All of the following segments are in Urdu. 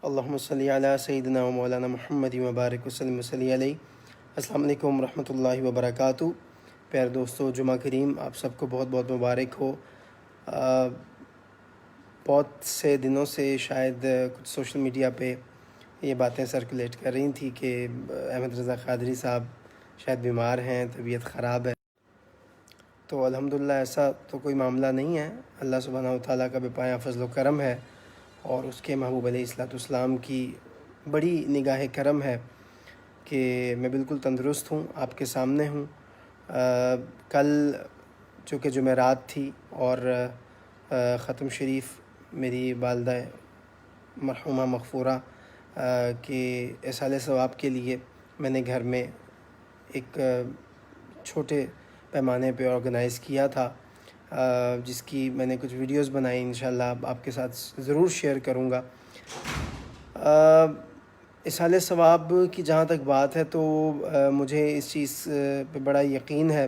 اللہم صلی علی سیدنا و مولانا محمد وبارک وسلم صلی علیہ۔ السلام علیکم ورحمۃ اللہ وبرکاتہ۔ پیارے دوستو، جمعہ کریم آپ سب کو بہت بہت مبارک ہو۔ بہت سے دنوں سے شاید کچھ سوشل میڈیا پہ یہ باتیں سرکولیٹ کر رہی تھیں کہ احمد رضا قادری صاحب شاید بیمار ہیں، طبیعت خراب ہے۔ تو الحمدللہ ایسا تو کوئی معاملہ نہیں ہے۔ اللہ سبحانہ و تعالیٰ کا بے پایہ فضل و کرم ہے اور اس کے محبوب علیہ السلام کی بڑی نگاہ کرم ہے کہ میں بالکل تندرست ہوں، آپ کے سامنے ہوں۔ کل چونکہ جمعرات تھی اور ختم شریف میری والدہ مرحومہ مغفورہ کے ایصال ثواب کے لیے میں نے گھر میں ایک چھوٹے پیمانے پہ آرگنائز کیا تھا، جس کی میں نے کچھ ویڈیوز بنائی، انشاءاللہ آپ کے ساتھ ضرور شیئر کروں گا۔ ایصال ثواب کی جہاں تک بات ہے تو مجھے اس چیز پہ بڑا یقین ہے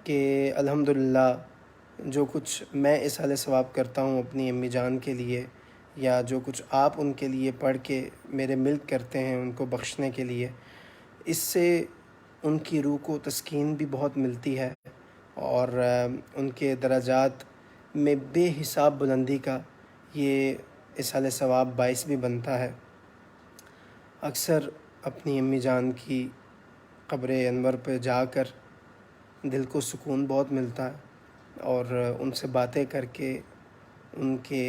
کہ الحمدللہ جو کچھ میں ایصال ثواب کرتا ہوں اپنی امی جان کے لیے، یا جو کچھ آپ ان کے لیے پڑھ کے میرے ملک کرتے ہیں ان کو بخشنے کے لیے، اس سے ان کی روح کو تسکین بھی بہت ملتی ہے اور ان کے درجات میں بے حساب بلندی کا یہ ایصال ثواب باعث بھی بنتا ہے۔ اکثر اپنی امی جان کی قبر انور پہ جا کر دل کو سکون بہت ملتا ہے اور ان سے باتیں کر کے ان کے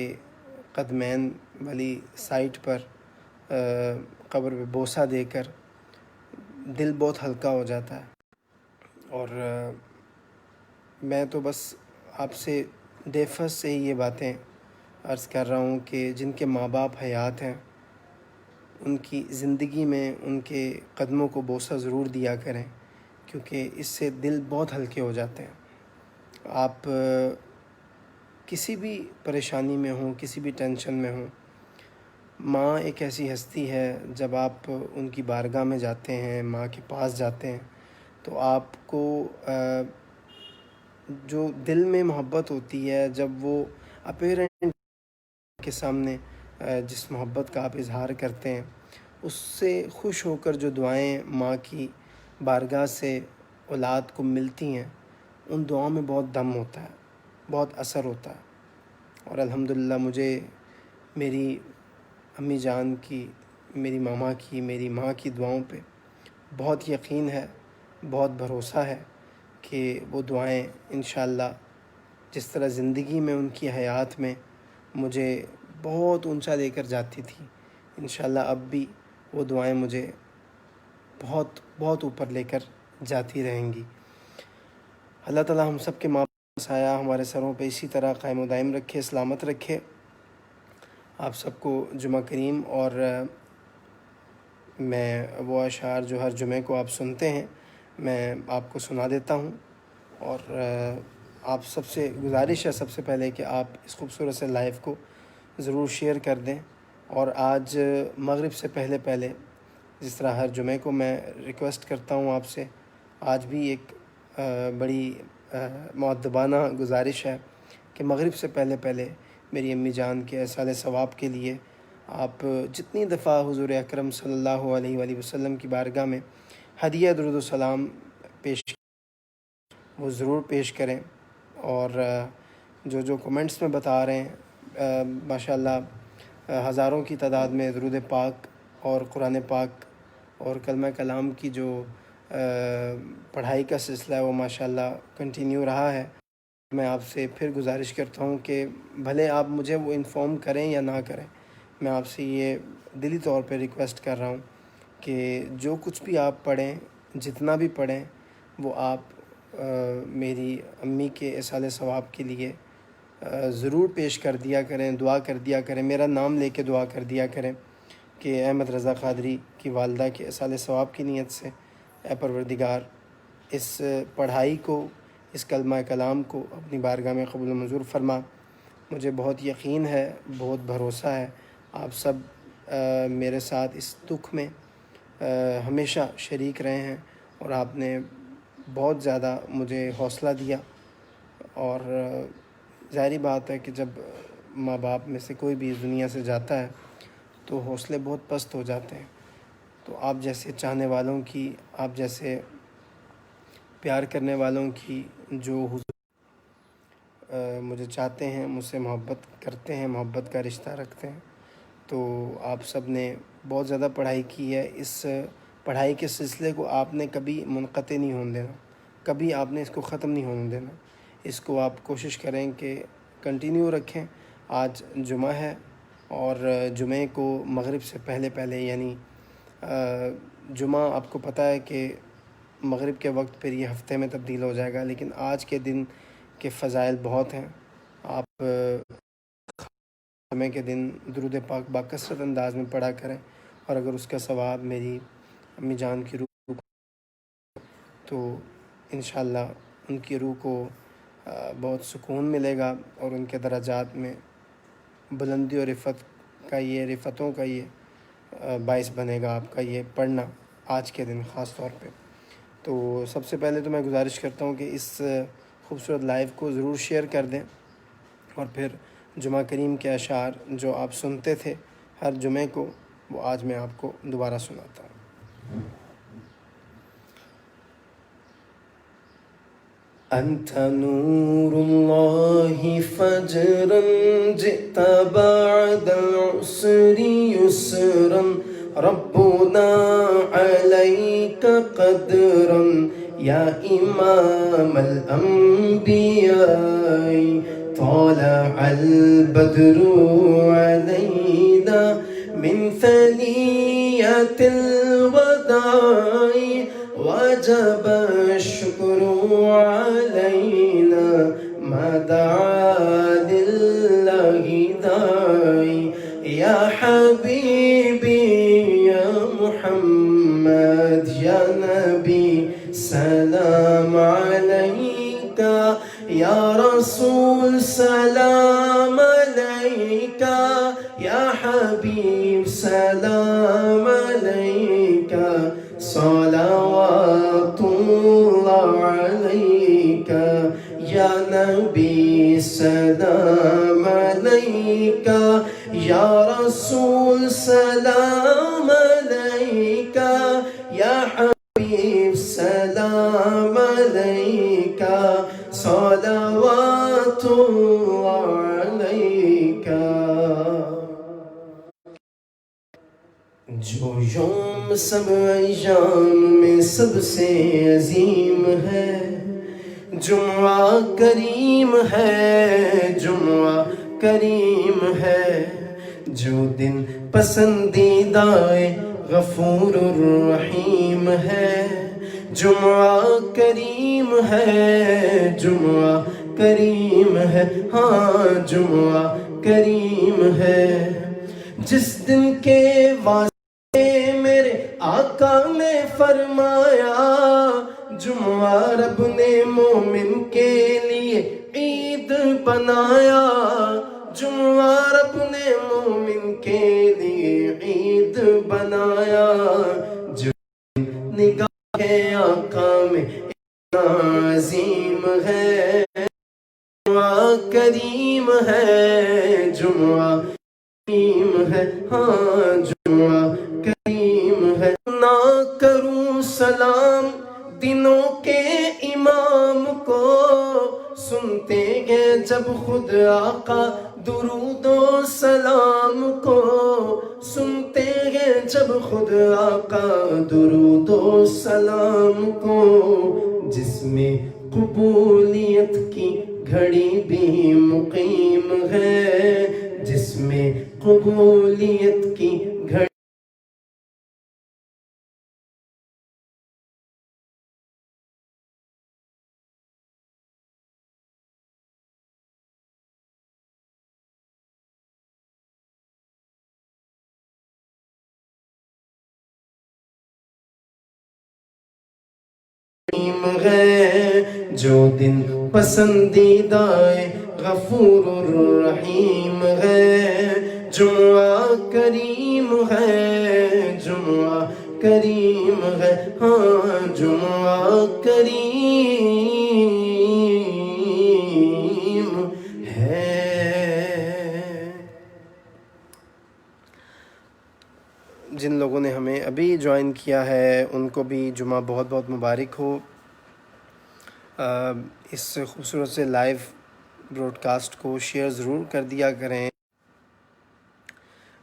قدمین والی سائٹ پر قبر پہ بوسہ دے کر دل بہت ہلکا ہو جاتا ہے۔ اور میں تو بس آپ سے دیفس سے ہی یہ باتیں عرض کر رہا ہوں کہ جن کے ماں باپ حیات ہیں ان کی زندگی میں ان کے قدموں کو بوسہ ضرور دیا کریں، کیونکہ اس سے دل بہت ہلکے ہو جاتے ہیں۔ آپ کسی بھی پریشانی میں ہوں، کسی بھی ٹینشن میں ہوں، ماں ایک ایسی ہستی ہے، جب آپ ان کی بارگاہ میں جاتے ہیں، ماں کے پاس جاتے ہیں، تو آپ کو جو دل میں محبت ہوتی ہے، جب وہ اپیرنٹ کے سامنے جس محبت کا آپ اظہار کرتے ہیں، اس سے خوش ہو کر جو دعائیں ماں کی بارگاہ سے اولاد کو ملتی ہیں، ان دعاؤں میں بہت دم ہوتا ہے، بہت اثر ہوتا ہے۔ اور الحمدللہ مجھے میری امی جان کی، میری ماما کی، میری ماں کی دعاؤں پہ بہت یقین ہے، بہت بھروسہ ہے کہ وہ دعائیں انشاءاللہ جس طرح زندگی میں ان کی حیات میں مجھے بہت اونچا لے کر جاتی تھی، انشاءاللہ اب بھی وہ دعائیں مجھے بہت بہت اوپر لے کر جاتی رہیں گی۔ اللہ تعالیٰ ہم سب کے ماں باپ کا سایہ ہمارے سروں پہ اسی طرح قائم و دائم رکھے، سلامت رکھے۔ آپ سب کو جمعہ کریم، اور میں وہ اشعار جو ہر جمعے کو آپ سنتے ہیں میں آپ کو سنا دیتا ہوں، اور آپ سب سے گزارش ہے سب سے پہلے کہ آپ اس خوبصورت سے لائیو کو ضرور شیئر کر دیں۔ اور آج مغرب سے پہلے پہلے، جس طرح ہر جمعے کو میں ریکویسٹ کرتا ہوں آپ سے، آج بھی ایک بڑی مؤدبانہ گزارش ہے کہ مغرب سے پہلے پہلے میری امی جان کے ایصال ثواب کے لیے آپ جتنی دفعہ حضور اکرم صلی اللہ علیہ وآلہ وسلم کی بارگاہ میں ہدیہ درود و سلام پیش وہ ضرور پیش کریں۔ اور جو کمنٹس میں بتا رہے ہیں، ماشاءاللہ ہزاروں کی تعداد میں درود پاک اور قرآن پاک اور کلمہ کلام کی جو پڑھائی کا سلسلہ ہے وہ ماشاءاللہ کنٹینیو رہا ہے۔ میں آپ سے پھر گزارش کرتا ہوں کہ بھلے آپ مجھے وہ انفارم کریں یا نہ کریں، میں آپ سے یہ دلی طور پہ ریکویسٹ کر رہا ہوں کہ جو کچھ بھی آپ پڑھیں، جتنا بھی پڑھیں، وہ آپ میری امی کے ایصال ثواب کے لیے ضرور پیش کر دیا کریں، دعا کر دیا کریں، میرا نام لے کے دعا کر دیا کریں کہ احمد رضا قادری کی والدہ کے ایصال ثواب کی نیت سے اے پروردگار اس پڑھائی کو، اس کلمہ کلام کو اپنی بارگاہ میں قبول و منظور فرما۔ مجھے بہت یقین ہے، بہت بھروسہ ہے، آپ سب میرے ساتھ اس دکھ میں ہمیشہ شریک رہے ہیں اور آپ نے بہت زیادہ مجھے حوصلہ دیا۔ اور ظاہری بات ہے کہ جب ماں باپ میں سے کوئی بھی اس دنیا سے جاتا ہے تو حوصلے بہت پست ہو جاتے ہیں. تو آپ جیسے چاہنے والوں کی، آپ جیسے پیار کرنے والوں کی جو مجھے چاہتے ہیں، مجھ سے محبت کرتے ہیں، محبت کا رشتہ رکھتے ہیں، تو آپ سب نے بہت زیادہ پڑھائی کی ہے. اس پڑھائی کے سلسلے کو آپ نے کبھی منقطع نہیں ہونے دینا، کبھی آپ نے اس کو ختم نہیں ہونے دینا. اس کو آپ کوشش کریں کہ کنٹینیو رکھیں. آج جمعہ ہے اور جمعے کو مغرب سے پہلے یعنی جمعہ آپ کو پتہ ہے کہ مغرب کے وقت پھر یہ ہفتے میں تبدیل ہو جائے گا، لیکن آج کے دن کے فضائل بہت ہیں. آپ جمعے کے دن درود پاک باکثرت انداز میں پڑھا کریں، اور اگر اس کا ثواب میری امی جان کی روح تو انشاءاللہ ان کی روح کو بہت سکون ملے گا، اور ان کے درجات میں بلندی اور رفتوں کا یہ باعث بنے گا آپ کا یہ پڑھنا آج کے دن خاص طور پہ. تو سب سے پہلے تو میں گزارش کرتا ہوں کہ اس خوبصورت لائیو کو ضرور شیئر کر دیں، اور پھر جمعہ کریم کے اشعار جو آپ سنتے تھے ہر جمعے کو، وہ آج میں آپ کو دوبارہ سناتا ہوں. أنت نور الله فجرا جئت بعد العسر يسرا ربنا عليك قدرا يا إمام الأنبياء طالع البدر علينا من ثنيات الوداع وجب الشكر علينا ما دعا لله داعي يا حبيبي يا محمد يا نبي سلام عليك يا رسول سلام عليك يا حبيب سلام عليك صلوات الله عليك يا نبي سلام عليك يا رسول سلام عليك يا حبيب سلام عليك صلوات الله عليك. جو یوم سب ایام میں سب سے عظیم ہے، جمعہ کریم ہے، جمعہ کریم ہے. جو دن پسندیدہ غفور الرحیم ہے، جمعہ کریم ہے، جمعہ کریم ہے، ہاں جمعہ کریم ہے. جس دن کے واسطے میرے آقا نے فرمایا، جمعہ رب نے مومن کے لیے عید بنایا، جمعہ رب نے مومن کے لیے عید بنایا. جو نگاہ آقا میں اتنا عظیم ہے، جمعہ کریم ہے، جمعہ کریم ہے، ہاں جمعہ کریم ہے. نہ کروں سلام دنوں کے امام کو، سنتے ہیں جب خود آقا درود و سلام کو، سنتے ہیں جب خود آقا درود و سلام کو. جس میں قبولیت کی گھڑی بھی مقیم ہے، جس میں قبولیت کی گھڑی ہے. جو دن پسندیدہ غفور الرحیم ہے، جمعہ کریم ہے، جمعہ کریم ہے، ہاں جمعہ کریم ہے. جن لوگوں نے ہمیں ابھی جوائن کیا ہے ان کو بھی جمعہ بہت بہت مبارک ہو۔ اس خوبصورت سے لائیو براڈ کاسٹ کو شیئر ضرور کر دیا کریں،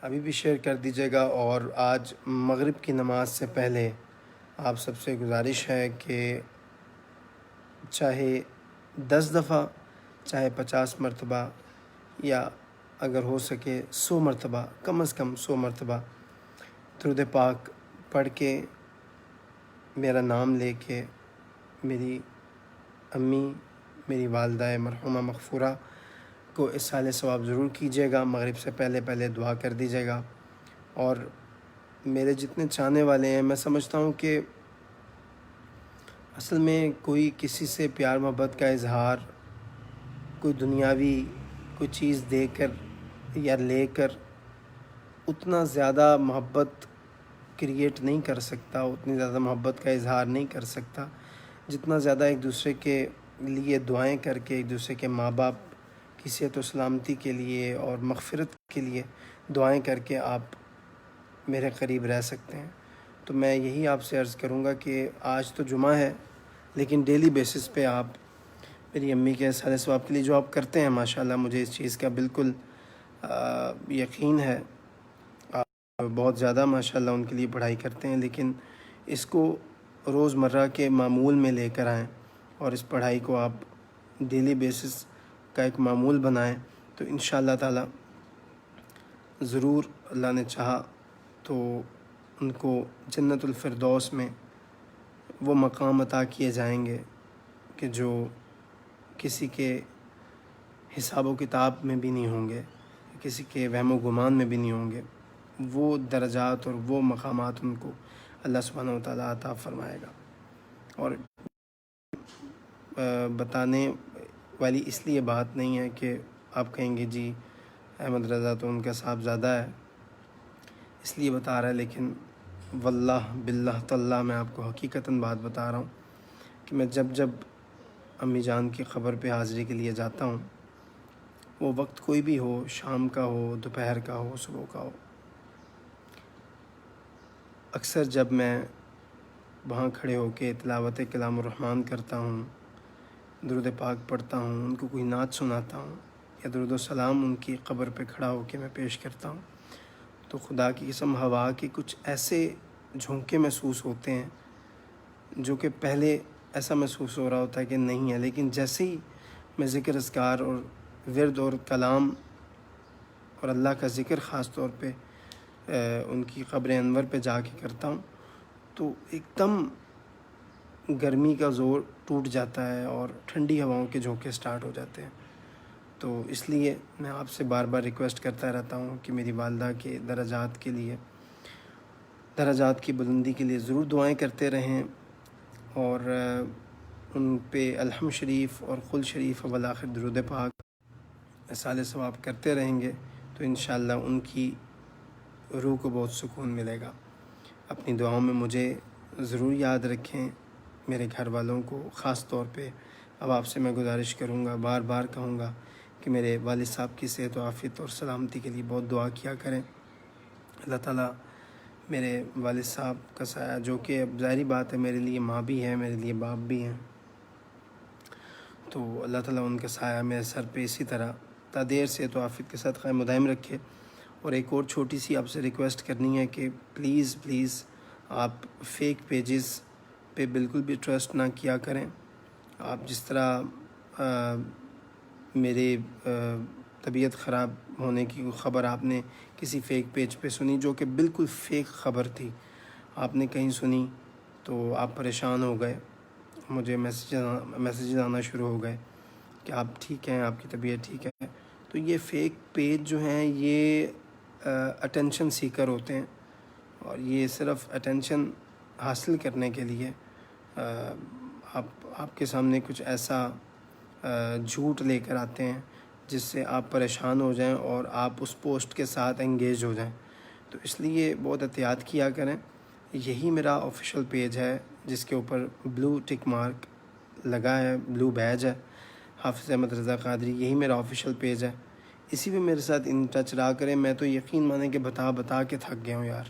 ابھی بھی شیئر کر دیجیے گا۔ اور آج مغرب کی نماز سے پہلے آپ سب سے گزارش ہے کہ چاہے 10 دفعہ، چاہے 50 مرتبہ، یا اگر ہو سکے 100 مرتبہ، کم از کم 100 مرتبہ درود پاک پڑھ کے میرا نام لے کے میری امی، میری والدہ مرحومہ مغفورہ کو اِصال ثواب ضرور کیجیے گا۔ مغرب سے پہلے دعا کر دیجیے گا۔ اور میرے جتنے چاہنے والے ہیں، میں سمجھتا ہوں کہ اصل میں کوئی کسی سے پیار محبت کا اظہار کوئی دنیاوی کوئی چیز دے کر یا لے کر اتنا زیادہ محبت کریٹ نہیں کر سکتا، اتنی زیادہ محبت کا اظہار نہیں کر سکتا جتنا زیادہ ایک دوسرے کے لیے دعائیں کر کے، ایک دوسرے کے ماں باپ کی صحت و سلامتی کے لیے اور مغفرت کے لیے دعائیں کر کے آپ میرے قریب رہ سکتے ہیں۔ تو میں یہی آپ سے عرض کروں گا کہ آج تو جمعہ ہے، لیکن ڈیلی بیسس پہ آپ میری امی کے اِصال ثواب کے لیے جو آپ کرتے ہیں، ماشاءاللہ مجھے اس چیز کا بالکل یقین ہے، آپ بہت زیادہ ماشاءاللہ ان کے لیے پڑھائی کرتے ہیں، لیکن اس کو روز مرہ کے معمول میں لے کر آئیں اور اس پڑھائی کو آپ ڈیلی بیسس کا ایک معمول بنائیں، تو انشاءاللہ تعالی ضرور اللہ نے چاہا تو ان کو جنت الفردوس میں وہ مقام عطا کیے جائیں گے کہ جو کسی کے حساب و کتاب میں بھی نہیں ہوں گے، کسی کے وہم و گمان میں بھی نہیں ہوں گے۔ وہ درجات اور وہ مقامات ان کو اللہ سبحانہ و تعالیٰ عطا فرمائے گا۔ اور بتانے والی اس لیے بات نہیں ہے کہ آپ کہیں گے جی احمد رضا تو ان کا صاحبزادہ ہے اس لیے بتا رہا ہے، لیکن واللہ باللہ تاللہ میں آپ کو حقیقتاً بات بتا رہا ہوں کہ میں جب امی جان کی قبر پہ حاضری کے لیے جاتا ہوں، وہ وقت کوئی بھی ہو، شام کا ہو، دوپہر کا ہو، صبح کا ہو، اکثر جب میں وہاں کھڑے ہو کے تلاوت کلام الرحمن کرتا ہوں، درود پاک پڑھتا ہوں، ان کو کوئی نعت سناتا ہوں یا درود و سلام ان کی قبر پہ کھڑا ہو کے میں پیش کرتا ہوں، تو خدا کی قسم ہوا کے کچھ ایسے جھونکے محسوس ہوتے ہیں جو کہ پہلے ایسا محسوس ہو رہا ہوتا ہے کہ نہیں ہے، لیکن جیسے ہی میں ذکر اذکار اور ورد اور کلام اور اللہ کا ذکر خاص طور پہ ان کی قبر انور پہ جا کے کرتا ہوں، تو ایک دم گرمی کا زور ٹوٹ جاتا ہے اور ٹھنڈی ہواؤں کے جھونکے سٹارٹ ہو جاتے ہیں۔ تو اس لیے میں آپ سے بار بار ریکویسٹ کرتا رہتا ہوں کہ میری والدہ کے درجات کے لیے، درجات کی بلندی کے لیے ضرور دعائیں کرتے رہیں، اور ان پہ الحمد شریف اور قل شریف والآخر درود پاک اِصال ثواب کرتے رہیں گے تو انشاءاللہ ان کی روح کو بہت سکون ملے گا۔ اپنی دعاؤں میں مجھے ضرور یاد رکھیں، میرے گھر والوں کو خاص طور پہ اب آپ سے میں گزارش کروں گا، بار بار کہوں گا کہ میرے والد صاحب کی صحت و عافیت اور سلامتی کے لیے بہت دعا کیا کریں۔ اللہ تعالیٰ میرے والد صاحب کا سایہ، جو کہ اب ظاہری بات ہے میرے لیے ماں بھی ہے، میرے لیے باپ بھی ہیں، تو اللہ تعالیٰ ان کا سایہ میرے سر پہ اسی طرح تا دیر صحت و عافیت کے ساتھ قائم و دائم رکھے۔ اور ایک اور چھوٹی سی آپ سے ریکویسٹ کرنی ہے کہ پلیز آپ فیک پیجز پہ بالکل بھی ٹرسٹ نہ کیا کریں۔ آپ جس طرح میرے طبیعت خراب ہونے کی خبر آپ نے کسی فیک پیج پہ سنی، جو کہ بالکل فیک خبر تھی، آپ نے کہیں سنی تو آپ پریشان ہو گئے، مجھے میسیجز آنا شروع ہو گئے کہ آپ ٹھیک ہیں، آپ کی طبیعت ٹھیک ہے۔ تو یہ فیک پیج جو ہیں یہ اٹینشن سیکر ہوتے ہیں، اور یہ صرف اٹینشن حاصل کرنے کے لیے آپ کے سامنے کچھ ایسا جھوٹ لے کر آتے ہیں جس سے آپ پریشان ہو جائیں اور آپ اس پوسٹ کے ساتھ انگیج ہو جائیں۔ تو اس لیے بہت احتیاط کیا کریں۔ یہی میرا آفیشیل پیج ہے جس کے اوپر بلو ٹک مارک لگا ہے، بلو بیج ہے، حافظ احمد رضا قادری، یہی میرا آفیشیل پیج ہے۔ اسی پہ میرے ساتھ ان ٹچ رہا کریں۔ میں تو یقین مانیں کہ بتا کے تھک گیا ہوں یار،